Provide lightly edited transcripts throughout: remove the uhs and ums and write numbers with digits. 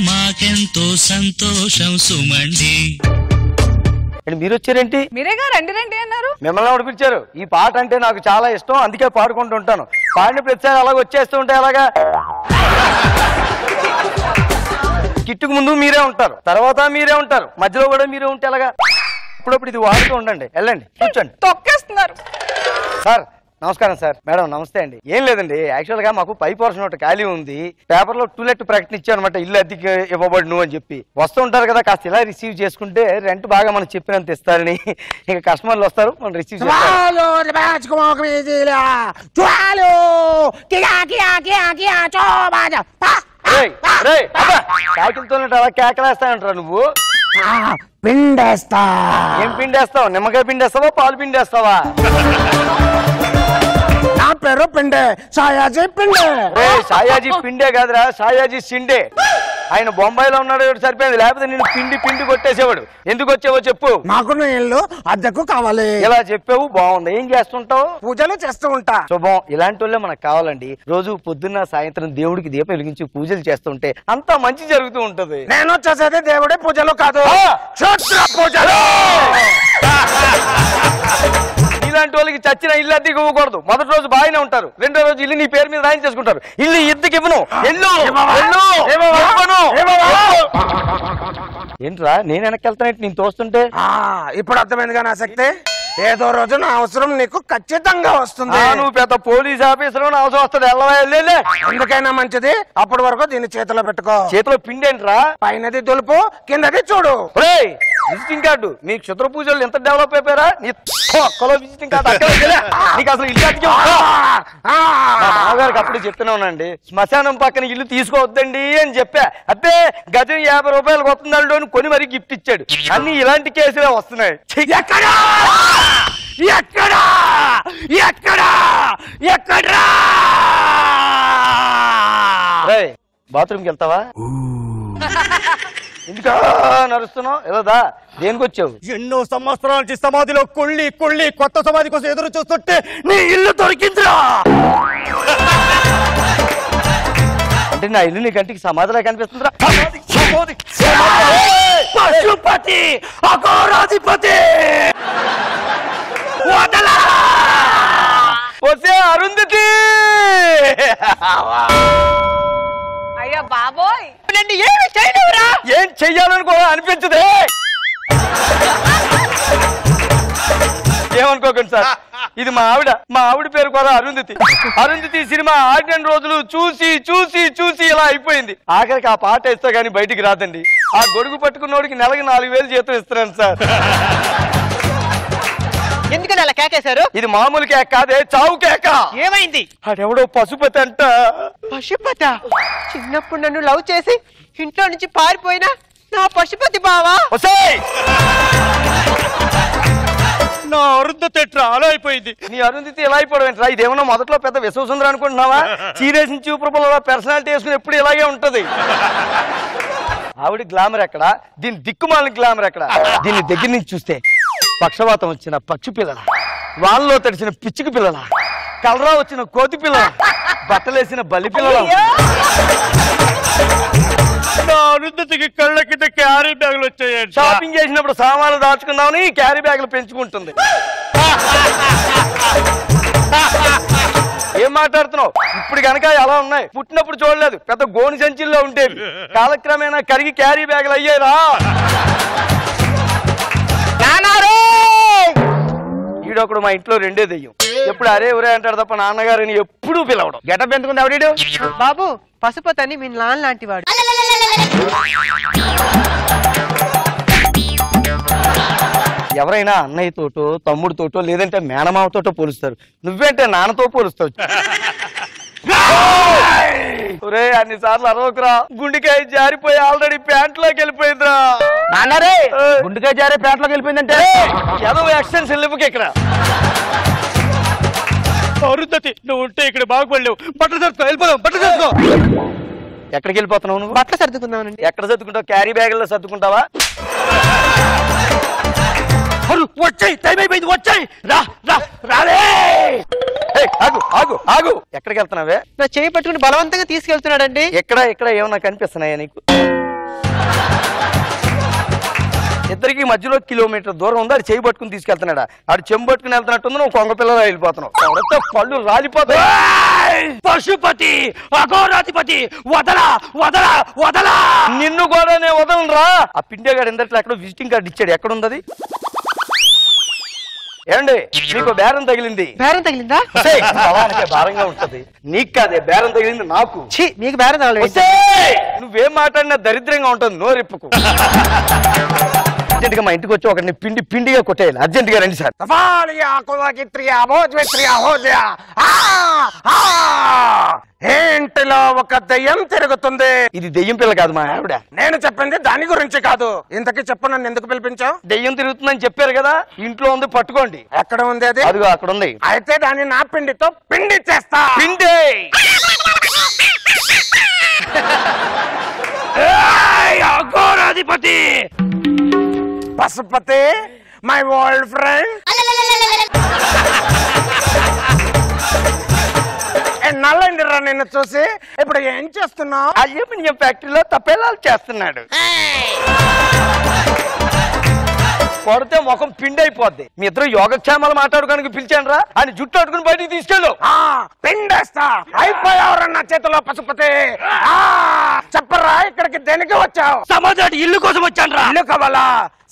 మాకెంతో సంతోషం సుమండి. మీరు వచ్చారేంటి? మీరేగా రండి రండి అన్నారు. మిమ్మల్ని ఎవరు పిలిచారు? ఈ పాట అంటే నాకు చాలా ఇష్టం, అందుకే పాడుకుంటూ ఉంటాను. పాడిన ప్రతిసారి అలాగ వచ్చేస్తూ ఉంటే అలాగా కిట్టుకు ముందు మీరే ఉంటారు, తర్వాత మీరే ఉంటారు, మధ్యలో కూడా మీరే ఉంటే అలాగా. ఇప్పుడప్పుడు ఇది వాడుతూ ఉండండి. వెళ్ళండి, కూర్చోండి. తొక్కేస్తున్నారు. సార్ నమస్కారం. సార్ మేడం నమస్తే అండి. ఏం లేదండి, యాక్చువల్ గా మాకు పై పోర్షన్ ఒకటి ఖాళీ ఉంది. పేపర్ లో టూలెట్ ప్రకటన ఇచ్చారు అనమాట, ఇల్లు అద్దెకి ఇవ్వబడును అని చెప్పి. వస్తూ ఉంటారు కదా, కాస్త ఇలా రిసీవ్ చేసుకుంటే రెంట్ బాగా మనం చెప్పినంత ఇస్తారని. ఇంకా కస్టమర్లు వస్తారు, మనం రిసీవ్ చేస్తాం. కాకిలతో అలా కేకలేస్తానంటారా నువ్వు? పిండేస్తా. ఏం పిండేస్తావు? నిమ్మకాయ పిండేస్తావా, పాలు పిండేస్తావా? నా పేరు పిండే, సాయాజీ పిండే. సాయాజీ పిండే కాదురా, సాయాజీ సిండే. ఆయన బొంబాయిలో ఉన్నాడు, సరిపోయింది. లేకపోతే నేను పిండి పిండి కొట్టేసేవాడు. ఎందుకు వచ్చావో చెప్పు. నాకు నీ ఇల్లు అద్దెకు కావాలి. ఇలా చెప్పావు, బాగుంది. ఏం చేస్తుంటావు? పూజలు చేస్తూ ఉంటా. శుభం. ఇలాంటి వాళ్ళే మనకు కావాలండి. రోజు పొద్దున్న సాయంత్రం దేవుడికి దీపం వెలిగించి పూజలు చేస్తుంటే అంతా మంచి జరుగుతూ ఉంటది. నేను చేసేది దేవుడి పూజలు కాదు, క్షేత్ర పూజలు. ఇలాంటి వాళ్ళకి చచ్చిన ఇల్లు అద్దెకి ఇవ్వకూడదు. మొదటి రోజు బాగానే ఉంటారు, రెండో రోజు ఇల్లు నీ పేరు మీద రాయించేసుకుంటారు. ఇల్లు ఇద్దరికి ఇవ్వను. ఏంట్రా నేను వెనక్కి వెళ్తానంటే నేను తోస్తుంటే? ఇప్పుడు అర్థమైందిగా నా శక్తి. ఏదో రోజు నా అవసరం నీకు ఖచ్చితంగా వస్తుంది. నువ్వు పెద్ద పోలీస్ ఆఫీసర్, నా అవసరం వస్తుంది. వెళ్ళలే. ఎందుకైనా మంచిది, అప్పటి వరకు దీన్ని చేతిలో పెట్టుకో. చేతిలో పిండి ఏంట్రా? పైనది దులుపు, కిందది చూడు. Visiting card. మీ క్షుద్ర పూజలు ఎంత డెవలప్ అయిపోయారా? విజిటింగ్ కార్డు నీకు అసలు ఇల్లు మామగారికి అప్పుడు చెప్తూనే ఉన్నాండి, శ్మశానం పక్కన ఇల్లు తీసుకోవద్దండి అని చెప్పా. అదే గజం 50 రూపాయలు వస్తుందండి అని కొని మరీ గిఫ్ట్ ఇచ్చాడు. అన్ని ఇలాంటి కేసులే వస్తున్నాయి. బాత్రూమ్కి వెళ్తావా? ఎందుకా నడుస్తున్నావు? ఏదా దేనికి వచ్చావు? ఎన్నో సంవత్సరాల నుంచి సమాధిలో కుళ్ళి కుళ్ళి కొత్త సమాధి కోసం ఎదురు చూస్తుంటే నీ ఇల్లు దొరికిందిరా. అంటే నా ఇల్లు నీ కంటికి సమాధిలా కనిపిస్తుందిరా? పశుపతి అఘోరాధిపతి వచ్చే అరుంధతి. అయ్యా బాబోయ్, ఏమి చేయలేవురా? ఏం చెయ్యాలని కూడా అనిపించదే. ఏమనుకోకండి సార్, ఇది మా ఆవిడ పేరు కూడా అరుంధతి. అరుంధతి సినిమా ఆడిన రోజులు చూసి చూసి చూసి ఇలా అయిపోయింది. ఆఖరికి ఆ పాట ఇస్తా గానీ బయటికి రాదండి. ఆ గొడుగు పట్టుకున్నోడికి నెలకి 4000 జీతం ఇస్తున్నాను సార్. ఎందుకని అలా కేకేశారు? ఇది మామూలు కేక కాదే, చావు కేక. ఏమైంది? అడెవడో పశుపతి అంట. పశుపత? చిన్నప్పుడు నన్ను లవ్ చేసి ఇంట్లో నుంచి పారిపోయినా నా పశుపతి బావా. నా అరుంధతి ఎట్లా అలా అయిపోయింది? నీ అరుంధతి ఎలా అయిపోవడం ఏంట్రా? ఇదేమన్నా మొదట్లో పెద్ద విశ్వసుందరం అనుకుంటున్నావా? చీరేసిన చూపుల పర్సనాలిటీ వేసుకుని ఎప్పుడు ఇలాగే ఉంటది. ఆవిడ గ్లామర్ ఎక్కడ, దీని దిక్కుమాలిన గ్లామర్ ఎక్కడ? దీన్ని దగ్గర నుంచి చూస్తే పక్షవాతం వచ్చిన పక్షి పిల్లల, వాళ్ళలో తడిసిన పిచ్చికి పిల్లల, కలరా వచ్చిన కోతి పిల్లల, బట్టలేసిన బలి పిల్లల. నా అరుంధతికి కళ్ళ కింద క్యారీ బ్యాగులు వచ్చాయి. షాపింగ్ చేసినప్పుడు సామాన్లు దాచుకుందామని క్యారీ బ్యాగులు పెంచుకుంటుంది. ఏం మాట్లాడుతున్నావు? ఇప్పుడు కనుక ఎలా ఉన్నాయి, పుట్టినప్పుడు చూడలేదు, పెద్ద గోని సంచుల్లో ఉండేవి. కాలక్రమేణా కరిగి క్యారీ బ్యాగులు అయ్యాయిరా. ఈడొకడు మా ఇంట్లో రెండే దెయ్యం. ఎప్పుడు అరే ఊరే అంటాడు తప్ప నాన్నగారిని ఎప్పుడు పిలవడం. గెటప్ ఎందుకుంది ఆవిడ? బాబు పశుపతి అని మీ నాన్న లాంటి వాడు. ఎవరైనా అన్నయ్యతోటో తమ్ముడితోటో లేదంటే మేనమావతోటో పోలుస్తారు. నువ్వేంటే నాన్నతో పోలుస్తావు. ఒరే అన్నిసార్లు అరవకురా, గుండెకాయ జారిపోయి ఆల్రెడీ ప్యాంట్లోకి వెళ్ళిపోయిందిరా. నాన్నరే గుండెకాయ జారే ప్యాంట్లోకి వెళ్ళిపోయిందంటే ఏదో ఎక్స్టెన్షన్ లివ్వకి ఇక్కడ. అరుంధతి నువ్వు ఉంటే ఇక్కడ బాగుపడలేవు. బట్టలు సర్దుకో, వెళ్ళిపోదాం. బట్టలు సర్దుకో. ఎక్కడికి వెళ్ళిపోతున్నావు నువ్వు? బట్టలు సర్దుకుందామనండి. ఎక్కడ సర్దుకుంటావు? క్యారీ బ్యాగుల్లో సర్దుకుంటావా? వచ్చాయి, టైం అయిపోయింది. వచ్చాయి, రాలే. ఆగు ఆగు ఆగు. ఎక్కడికి వెళ్తున్నావే? నా చేయి పట్టుకుని బలవంతంగా తీసుకెళ్తున్నాడండి. ఎక్కడ ఏమన్నా కనిపిస్తున్నాయా నీకు? ఇద్దరికి మధ్యలో కిలోమీటర్ దూరం ఉంది. ఆడు చేయి పట్టుకుని తీసుకెళ్తున్నాడా, ఆడు చెంబు పట్టుకుని వెళ్తున్నట్టుంది. నువ్వు కొంగ పిల్లలు వెళ్ళిపోతున్నావు. ఎవరితో పళ్ళు రాలిపోతాయి. పశుపతి అఘోరాధిపతి వదలా వదలా వదలా. నిన్ను కూడా నేను వదలను రా. ఆ పిండేగాడు ఇందట్లో ఎక్కడో విజిటింగ్ కార్డు ఇచ్చాడు. ఎక్కడ ఉంది అది? ఏమండి నీకు బేరం తగిలింది. బేరం తగిలిందా? భారంగా ఉంటది. నీకు కాదే బేరం తగిలింది నాకు. మీకు బేరం తగలదు. నువ్వేం మాట్లాడినా దరిద్రంగా ఉంటుంది. నోరిప్పుకు. అర్జెంట్ గా మా ఇంటికి వచ్చి ఒకరిని పిండిగా కొట్టేయాలి. అర్జెంట్ గా రండి సార్. ఇంటిలో ఒక దెయ్యం తిరుగుతుంది. ఇది దెయ్యం పిల్ల కాదు మా ఆవిడ. నేను చెప్పింది దాని గురించి కాదు. ఇంతకీ చెప్పు, నన్ను ఎందుకు పిలిపించావు? దెయ్యం తిరుగుతుందని చెప్పారు కదా, ఇంట్లో ఉంది, పట్టుకోండి. ఎక్కడ ఉంది అది? అదిగో అక్కడ ఉంది. అయితే దాన్ని నా పిండితో పిండి చేస్తా. పిండి అఘోరాధిపతి పశుపతి మై ఓల్డ్ ఫ్రెండ్. నల్లండిరా నిన్ను చూసి. ఇప్పుడు ఏం చేస్తున్నావు? అల్యూమినియం ఫ్యాక్టరీలో తప్పేలాలు చేస్తున్నాడు. కొడితే ముఖం పిండి అయిపోద్ది. మీ ఇద్దరు యోగక్షేమాలు మాట్లాడుకోడానికి పిలిచాను రా. అని జుట్టు అట్టుకుని బయటికి తీసుకెళ్ళు. పిండేస్తా. అయిపోయావరన్న చేతిలో పశుపతి. చెప్పరా ఇక్కడికి దేనికి వచ్చావు? సమాజానికి ఇల్లు కోసం వచ్చాను రా. ఇల్లు కావాలా?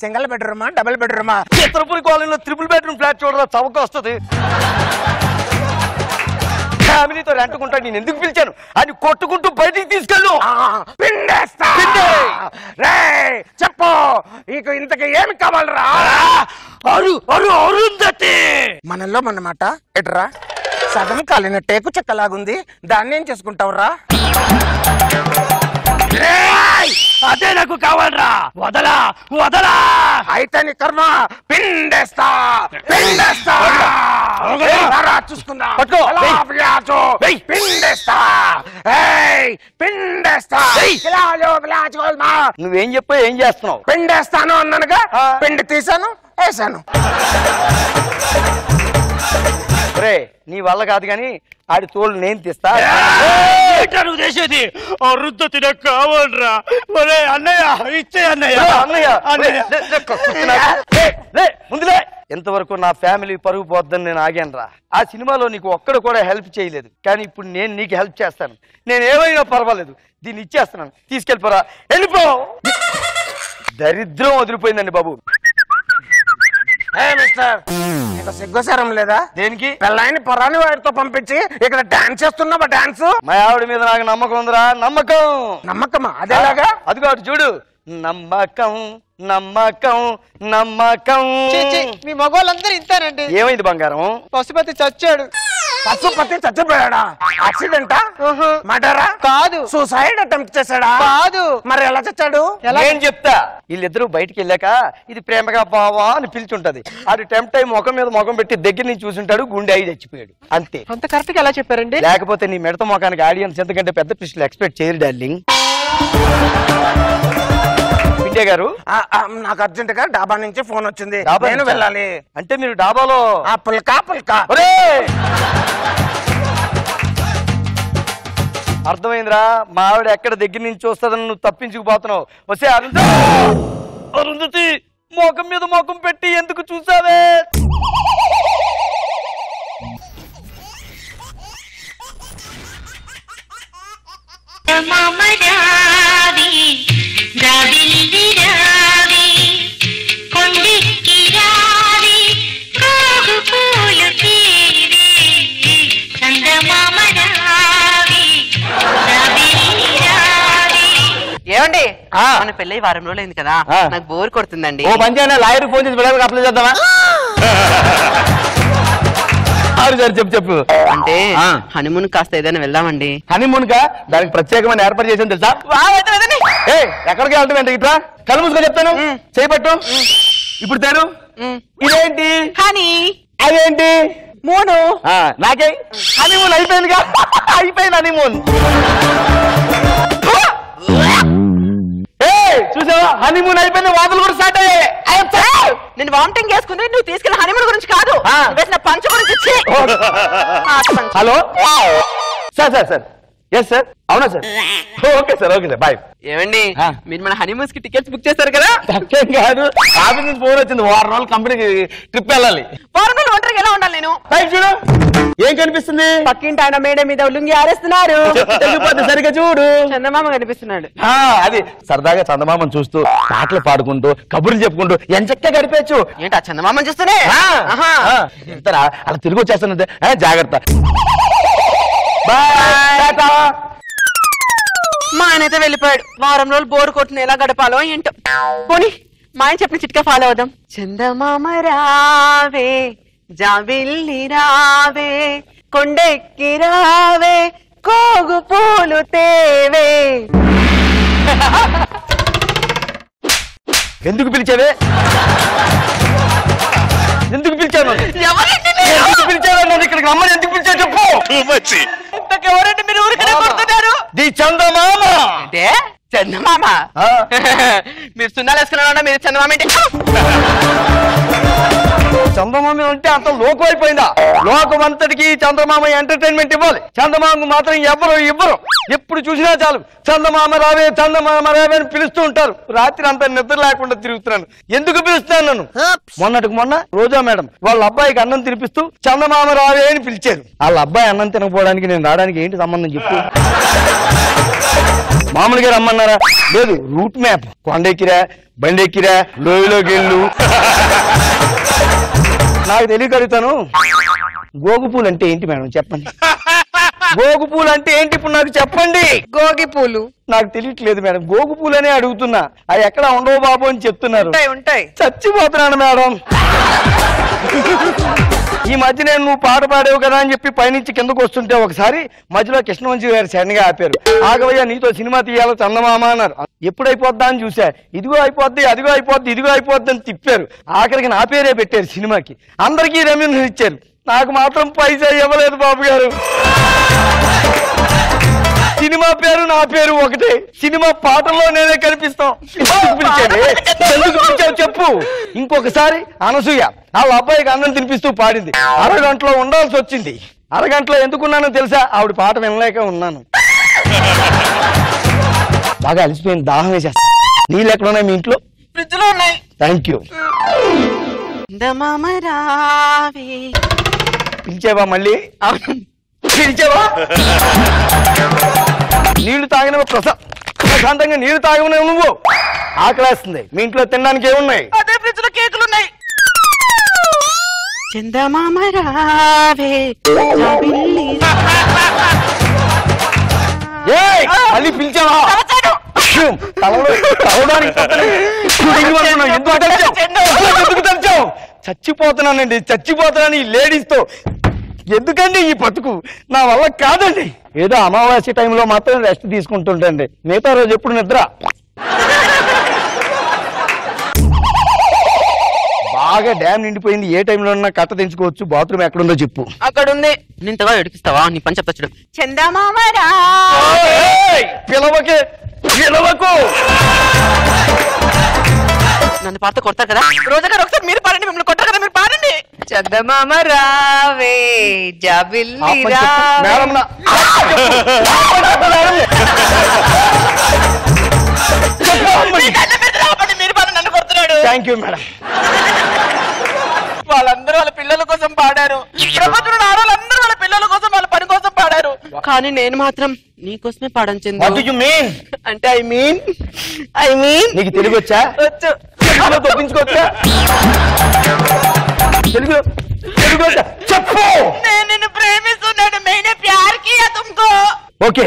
సింగిల్ బెడ్రూమా, డబుల్ బెడ్రూమా? చిత్రపురి కాలనీలో 3 బెడ్రూమ్ ఫ్లాట్ చూడరా, చవక వస్తుంది. ఫ్యామిలీతో రెంటుకుంటాడు. నేను ఎందుకు పిలిచాను? అని కొట్టుకుంటూ బయటికి తీసుకెళ్ళు. పిండేస్తా. చెప్పు నీకు ఇంతకి ఏమి కావాలరా? అరుంధతి. మనలో మనమాట ఎట్రా సగం కాలిన టేకు చెక్కలాగుంది. దాన్ని ఏం చేసుకుంటావురా? అదే నాకు కావాలరా. వదలా వదలా. అయితే నీ కర్మ. పిండేస్తా పిండేస్తా. చూసుకుందా. పిండేస్తా పిండేస్తా. నువ్వేం చెప్పా ఏం చేస్తున్నావు? పిండేస్తాను అన్నానుగా. పిండి తీసాను, వేసాను. రే నీ వల్ల కాదు కానీ ఆడి తోలు నేను తీస్తా. నువ్వు చేసేది అరుంధతి నాకు కావాలరా. అన్నయ్య ఇచ్చే అన్నయ్య. ముందులే. ఎంతవరకు నా ఫ్యామిలీ పరుగు పోద్దని నేను ఆగాను రా. ఆ సినిమాలో నీకు ఒక్కడు కూడా హెల్ప్ చేయలేదు, కానీ ఇప్పుడు నేను నీకు హెల్ప్ చేస్తాను. నేను ఏమైనా పర్వాలేదు, దీన్ని ఇచ్చేస్తున్నాను. తీసుకెళ్ళిపోరా. వెళ్ళిపో. దరిద్రం వదిలిపోయిందండి బాబు. సిగ్గుసారం లేదా? దేనికి? పెళ్ళాయని పొరాని వాడితో పంపించి ఇక్కడ డాన్స్ చేస్తున్నావా? డాన్స్. మా ఆవిడ మీద నాకు నమ్మకం ఉందిరా. నమ్మకం. నమ్మకమా? అదేలాగా? అదిగో అటు చూడు. నమ్మకం నమ్మకం నమ్మకం. మీ మగవాళ్ళందరూ ఇంతేనండి. ఏమైంది బంగారం? పశుపతి చచ్చాడు. పశుపతి చచ్చిపోయాడా? యాక్సిడెంటా? మర్డరా? కాదు. సూసైడ్ అటెంప్ట్ చేశాడా? కాదు. మరి ఎలా చచ్చాడు? ఏం చెప్తా. వీళ్ళిద్దరూ బయటికి వెళ్ళాక ఇది ప్రేమగా బావా అని పిలుచుంటది. అది టెంప్ట్ అయి ముఖం మీద ముఖం పెట్టి దగ్గర నుంచి చూసుంటాడు. గుండె అయి చచ్చిపోయాడు. అంతే. అంత కరెక్ట్ గా ఎలా చెప్పారండి? లేకపోతే నీ మెడత ముఖానికి ఆడియన్స్ ఎంతకంటే పెద్ద ట్విస్టులు ఎక్స్పెక్ట్ చేయరు డార్లింగ్. పిండే గారు, నాకు అర్జెంట్ గా డాబా నుంచి ఫోన్ వచ్చింది. నేను వెళ్ళాలి. అంటే మీరు డాబాలో? పుల్కా పుల్కా. అర్థమైందిరా. మా ఆవిడ ఎక్కడ దగ్గర నుంచి వస్తుందని నువ్వు తప్పించుకుపోతున్నావు. వస్తే అరుంధతి మోకం మీద మోకం పెట్టి ఎందుకు చూసావే? ఏమండి, మన పెళ్ళి వారం రోజులు అయింది కదా, నాకు బోర్ కొడుతుందండి. ఓ పని చేయనా, లాయర్ ఫోన్ చేసి బిడ్డలకు అప్లై చేద్దామా? చెప్పు. అంటే హనీమూన్ కాస్త ఏదైనా వెళ్దామండి. హనీమూన్ కా? దానికి ప్రత్యేకమైన ఏర్పాటు చేసాను తెలుసా? ఎక్కడికి వెళ్తాం? ఇట్లా కళ్ళు మూసుకొని చెప్తాను. చేయబట్టు. ఇప్పుడు తేను. ఇదేంటి? హనీ. అదేంటి? మూను. నాకే హనీమూన్ అయిపోయిందిగా. అయిపోయింది హనీమూన్. చూసావా, హనీమూన్ అయిపోయింది. వాదులు కూడా స్టార్ట్ అయ్యాయి. నేను వామిటింగ్ చేసుకుంది, నువ్వు తీసుకెళ్ళి హనీమూన్ గురించి కాదు, వేసిన పంచ గురించి. Hello sir, sir sir yes sir. అవునా sir? Okay sir, okay sir, bye. ఏమండి మీరు మన హనీమూన్స్ కి టికెట్స్ బుక్ చేస్తారు కదా? తప్పేం కాదు, ఆఫీస్ నుంచి ఫోన్ వచ్చింది, వారం రోజులు కంపెనీకి ట్రిప్ వెళ్ళాలి. వారం రోజులు ఒంటరికి ఎలా ఉండాలి నేను? చూడు ఏం కనిపిస్తుంది? పక్కింటి ఆయన మేడ మీద లుంగి ఆరేస్తున్నారు. తెలియపోతే సరిగా చూడు, చందమామ కనిపిస్తున్నాడు. అది సరదాగా చందమామని చూస్తూ పాటలు పాడుకుంటూ కబుర్లు చెప్పుకుంటూ ఎంచక్కా గడిపేచ్చు. ఏంటి ఆ చందమామని చూస్తూనే? ఎంతరా అలా తిరిగి వచ్చేస్తున్నది, జాగ్రత్త. బాయ్. మా ఆయన అయితే వెళ్ళిపోయాడు. వారం రోజులు బోరు కొట్టిన ఎలా గడపాలో ఏంటో. పోనీ మా ఆయన చెప్పిన చిట్కా ఫాలో అవుదాం. చందమామ రావే, జాబిల్లి రావే, కొండెక్కి రావే, కోగు పూలు తేవే. ఎందుకు పిలిచావే? ఎందుకు పిలిచాను? ఎందుకు పిలిచాను? ఇక్కడికి రమ్మని ఎందుకు పిలిచా చెప్పు. ఇంతకెవరండి మీరు ఊరికనే కొడుతున్నారు? ది చందమామ. అంటే చందమామ? మీరు సున్నాలు వేసుకున్నారా? మీరు చందమామ ఏంటి? చందమామ అంటే అంత లోకం అయిపోయిందా? లోకం అంతటికి చందమామ ఎంటర్టైన్మెంట్ ఇవ్వాలి, చందమామకు మాత్రం ఎవరు ఇవ్వరు. ఎప్పుడు చూసినా చాలు చందమామ రావే, చందమామ రావే అని పిలుస్తూ ఉంటారు. రాత్రి అంతా నిద్ర లేకుండా తిరుగుతున్నాను. ఎందుకు పిలుస్తున్నాను నన్ను? మొన్నటికి మొన్న రోజా మేడం వాళ్ళ అబ్బాయికి అన్నం తినిపిస్తూ చందమామ రావే అని పిలిచారు. వాళ్ళ అబ్బాయి అన్నం తినకపోవడానికి నేను రావడానికి ఏంటి సంబంధం చెప్పు? మామూలుగా రమ్మన్నారా? లేదు, రూట్ మ్యాప్. కొండెక్కిరా, బండెక్కిరా, లోయలోకి వెళ్ళు. నాకు తెలియగలుగుతాను. గోగు పూలు అంటే ఏంటి మేడం చెప్పండి? గోగు పూలు అంటే ఏంటి ఇప్పుడు నాకు చెప్పండి. గోగి పూలు నాకు తెలియట్లేదు మేడం. గోగు పూలు అనే అడుగుతున్నా. అవి ఎక్కడ ఉండవు బాబు అని చెప్తున్నారు. ఉంటాయి. చచ్చిపోతున్నాను మేడం. ఈ మధ్య నేను నువ్వు పాట పాడేవు కదా అని చెప్పి పైనుంచి కిందకు వస్తుంటే ఒకసారి మధ్యలో కృష్ణవంశీ గారు సడన్ గా ఆపారు. ఆగవయ్యా నీతో సినిమా తీయాలో చందమామ అన్నారు. ఎప్పుడు అయిపోద్దా అని చూసా. ఇదిగో అయిపోద్ది, అదిగో అయిపోద్ది, ఇదిగో అయిపోద్ది అని తిప్పారు. ఆఖరికి నా పేరే పెట్టారు సినిమాకి. అందరికీ రెమ్యూనరేషన్ ఇచ్చారు, నాకు మాత్రం పైసా ఇవ్వలేదు బాబు గారు. సినిమా పేరు నా పేరు ఒకటే. సినిమా పాటల్లో నేనే కనిపిస్తాం. ఎందుకు పిలిచావు చెప్పు. ఇంకొకసారి అనసూయ వాళ్ళ అబ్బాయికి అన్నం తినిపిస్తూ పాడింది. అరగంటలో ఉండాల్సి వచ్చింది. అరగంటలో ఎందుకున్నానో తెలుసా? ఆవిడ పాట వినలేక ఉన్నాను. బాగా అలసిపోయింది, దాహం వేసేస్తా. నీళ్ళు ఎక్కడ ఉన్నాయి మీ ఇంట్లో? ఫ్రిడ్జ్ లో ఉన్నాయి. Thank you. పిలిచావా మళ్ళీ? పిలిచావా? నీళ్లు తాగినవా? ప్రశాంతంగా నీళ్లు తాగమనేవు నువ్వు. ఆకలేస్తుంది. మీ ఇంట్లో తినడానికి ఏమున్నాయి? అదే ఫ్రిడ్జ్ లో కేకులు ఉన్నాయి. చందమామ రావే, మళ్ళీ పిలిచావా? ఎందుకు తెచ్చావు? చచ్చిపోతున్నానండి, చచ్చిపోతున్నాను ఈ లేడీస్ తో. ఎందుకండి ఈ బతుకు? నా వల్ల కాదండి. ఏదో అమావాస్య టైంలో మాత్రం రెస్ట్ తీసుకుంటుంటండి, మిగతా రోజు ఎప్పుడు నిద్ర. బాగా డ్యామ్ నిండిపోయింది. ఏ టైంలో ఉన్నా కట్ట తెంచుకోవచ్చు. బాత్రూమ్ ఎక్కడుందో చెప్పు. అక్కడ ఉంది. ఇంతగా ఎడికిస్తావా? నీ పని చెప్తా చూడు. చందమామ పిలవకే, పిలవకు. నన్ను పాత కొడతారు కదా. రోజా గారు ఒకసారి మీరు పాడండి. మిమ్మల్ని కొట్టారు కదా, మీరు పాడండి. చందమామ రావే, జాబిల్లి మేడం మీరు పాడండి. నన్ను కొడుతున్నాడు. Thank you madam. వాళ్ళందరూ వాళ్ళ పిల్లల కోసం పాడారు. ప్రపంచంలో ఆడవాళ్ళందరూ వాళ్ళ పిల్లల కోసం, వాళ్ళ పని కోసం పాడారు. కానీ నేను మాత్రం నీకోసమే పాడను Chandu. What do you mean? అంటే ఐ మీన్ నీకు తెలుగు వచ్చా? వచ్చు. తప్పించుకోవచ్చా? తెలుగు వచ్చా చెప్పు. నేను నిన్ను ప్రేమిస్తున్నాను. मैंने प्यार किया तुमको. ఓకే,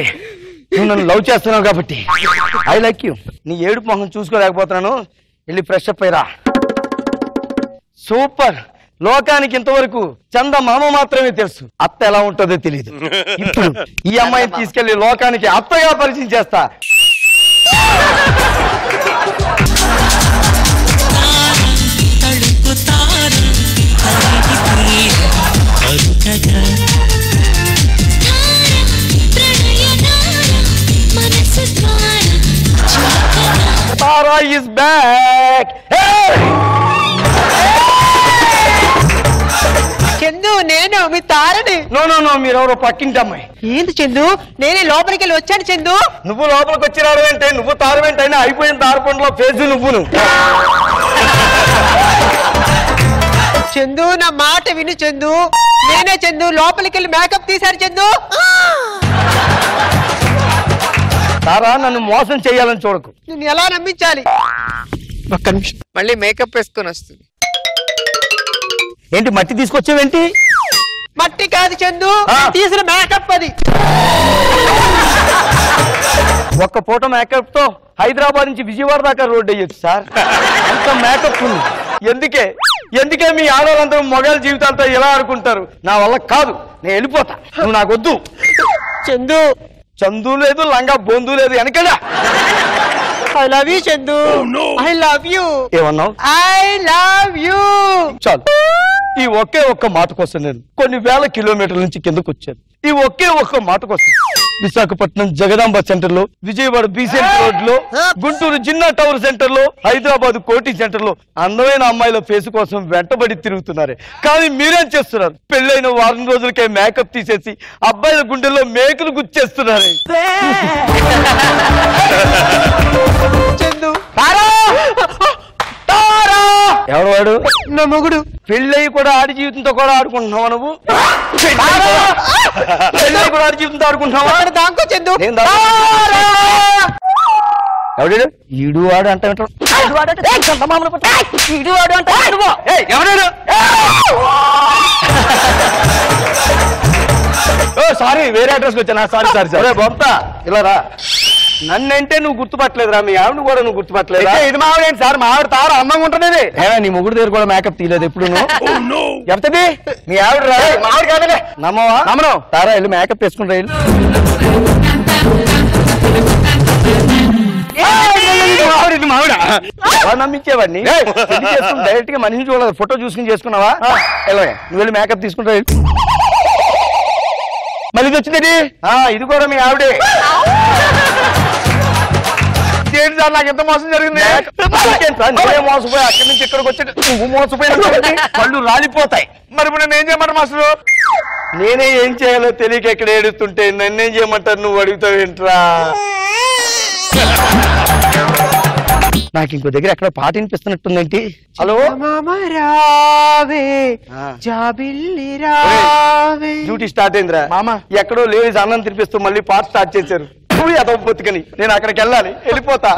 నువ్వు నన్ను లవ్ చేస్తున్నావు కాబట్టి ఐ లైక్ యూ. నీ ఏడుపు మొహం చూసుకోలేకపోతున్నాను. వెళ్ళి ఫ్రెష్ అప్ అయ్యరా. సూపర్. లోకానికి ఇంతవరకు చందమామ మాత్రమే తెలుసు, అత్త ఎలా ఉంటుందో తెలియదు. ఇప్పుడు ఈ అమ్మాయిని తీసుకెళ్లి లోకానికి అత్తగా పరిచయం చేస్తా. Tara is back. చందు నేను నేను మీ తారని. నో నో నో, మీరెవరో పక్కింటి అమ్మాయి. ఏంది చందు, నేనే లోపలికి వెళ్ళి వచ్చాను చందు. నువ్వు లోపలికి వచ్చినారు అంటే నువ్వు తారవేంటైనా అయిపోయిన తారపండులో ఫేసు నువ్వును. చందు నా మాట విను చందు, నేనే చందు లోపలికి వెళ్ళి మేకప్ తీశారు చందు. తారా, నన్ను మోసం చేయాలని చూడకు. నేను ఎలా నమ్మించాలి? ఒక్క నిమిషం, మళ్ళీ మేకప్ వేసుకొని వస్తుంది. ఏంటి మట్టి తీసుకొచ్చావేంటి? మట్టి కాదు చందు, తీసిన మేకప్ అది. ఒక్క పూట మేకప్ తో హైదరాబాద్ నుంచి విజయవాడ దాకా రోడ్ అయ్యొచ్చు సార్. అంత మేకప్ ఉంది. ఎందుకే మీ ఆడవాళ్ళందరూ మొగాళ్ళ జీవితాలతో ఎలా ఆడుకుంటారు? నా వల్ల కాదు, నేను వెళ్ళిపోతా. నువ్వు నాకొద్దు. చందు, చందు లేదు, లంగా బొందు లేదు, వెనకడా. I love you Chandu. I love you. ఏమన్నావు? I love you. చాలు. ఈ ఒకే ఒక్క మాట కోసం నేను కొన్ని వేల కిలోమీటర్ల నుంచి కిందకు వచ్చాను. ఈ ఒకే ఒక్క మాట కోసం విశాఖపట్నం జగదాంబ సెంటర్ లో, విజయవాడ బీసెంట్ రోడ్ లో, గుంటూరు జిన్నా టవర్ సెంటర్ లో, హైదరాబాద్ కోటి సెంటర్ లో అందమైన అమ్మాయిల ఫేస్ కోసం వెంటబడి తిరుగుతున్నారు. కానీ మీరేం చేస్తున్నారు? పెళ్ళైన వారం రోజులకే మేకప్ తీసేసి అబ్బాయిల గుండెల్లో మేకలు గుచ్చేస్తున్నారు. చందు, ఎవడు వాడు? నా మొగుడు. పెళ్ళయి కూడా ఆడి జీవితంతో కూడా ఆడుకుంటున్నావా నువ్వు? పెళ్ళయి కూడా ఆడి జీవితంతో ఆడుకుంటున్నావా? దాంకో చందు. ఎవడాడు? ఈడు వాడు అంటే ఈడు వాడు అంటే ఎవడాడు? సారీ, వేరే అడ్రస్కి వచ్చానా? Sorry sorry sorry. బొంతా ఇలా రా. నన్నంటే నువ్వు గుర్తుపట్టలేదురా, మీ ఆవిడ కూడా నువ్వు గుర్తుపట్టలేదు. ఇది మా ఆవిడ సార్, మా ఆవిడ తార అందంగా ఉంటున్నది. నీ ముగ్గురు దగ్గర కూడా మేకప్ తీయలేదు ఎప్పుడు నువ్వు? ఎంతది మీ ఆవిడ? రా, మా ఆవిడ కాదలే. నమ్మవా? నమ్మను. తారా వెళ్ళి మేకప్ వేసుకుని రైలు. నమ్మించేవాడిని డైరెక్ట్ గా మనిషిని చూడలేదు, ఫోటో చూసుకుని చేసుకున్నావా? నువ్వు వెళ్ళి మేకప్ తీసుకుంటా. మళ్ళీ ఇది వచ్చింది. ఇది కూడా మీ ఆవిడే. ఏంటి సార్, నాకు ఎంత మోసం జరిగింది? నేనే మోసపోయి అక్కడి నుంచి ఇక్కడికి వచ్చి నువ్వు మోసపోయిన పళ్ళు రాలిపోతాయి. మరి ఇప్పుడు నేను ఏం చేయమంటారు మాస్టరు? నేనే ఏం చేయాలో తెలియక ఎక్కడ ఏడుస్తుంటే నన్నేం చేయమంటారు? నువ్వు అడుగుతావు ఏంట్రా? నాకు ఇంకో దగ్గర ఎక్కడ పాట వినిపిస్తున్నట్టుందేంటి? హలో, డ్యూటీ స్టార్ట్ అయిందిరా మామ. ఎక్కడో లేడీస్ అన్నం తినిపిస్తూ మళ్ళీ పాట స్టార్ట్ చేశారు. ఎదవ పొత్తుకని నేను అక్కడికి వెళ్ళాలి, వెళ్ళిపోతా.